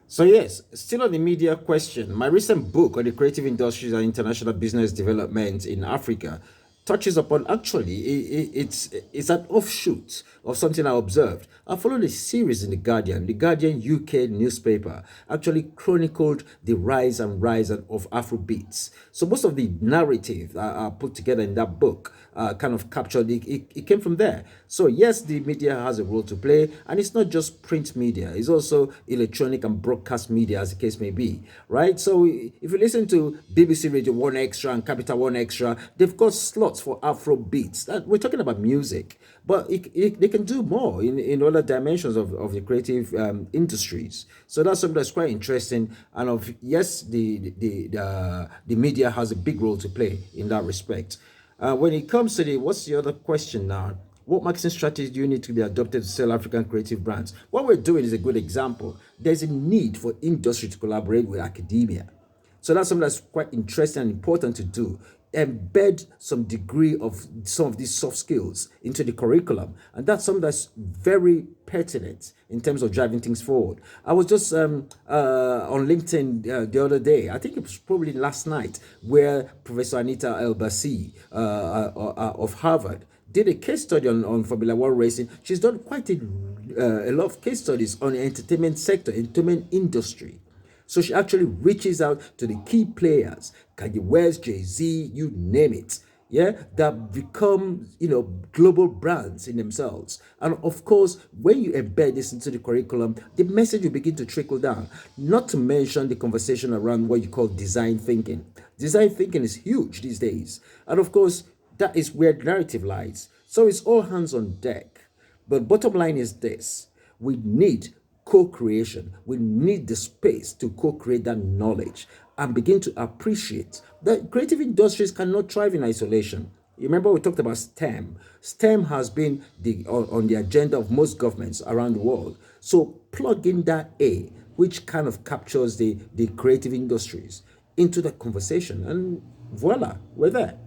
So yes, still on the media question, my recent book on the creative industries and international business development in Africa touches upon actually it's an offshoot of something I observed. I followed a series in the Guardian UK newspaper actually chronicled the rise of Afrobeats. So most of the narrative put together in that book kind of captured it came from there. So yes, the media has a role to play, and it's not just print media, it's also electronic and broadcast media, as the case may be, right? So if you listen to BBC Radio 1 Extra and Capital 1 Extra, they've got slots for Afro beats. That we're talking about music, but they can do more in other dimensions of the creative industries. So that's something that's quite interesting. And of yes, the media has a big role to play in that respect. When it comes to the what's the other question now? What marketing strategy do you need to be adopted to sell African creative brands? What we're doing is a good example. There's a need for industry to collaborate with academia. So that's something that's quite interesting and important to do. Embed some degree of some of these soft skills into the curriculum. And that's something that's very pertinent in terms of driving things forward. I was just on LinkedIn the other day, I think it was probably last night, where Professor Anita Elbasi of Harvard did a case study on Formula One racing. She's done quite a lot of case studies on the entertainment sector, entertainment industry. So she actually reaches out to the key players, Kanye West, Jay-Z, you name it, yeah, that become, global brands in themselves. And of course, when you embed this into the curriculum, the message will begin to trickle down. Not to mention the conversation around what you call design thinking. Design thinking is huge these days. And of course, that is where the narrative lies. So it's all hands on deck. But bottom line is this: we need co-creation. We need the space to co-create that knowledge and begin to appreciate that creative industries cannot thrive in isolation. You remember we talked about STEM. STEM has been on the agenda of most governments around the world. So plug in that A, which kind of captures the creative industries into the conversation, and voila, we're there.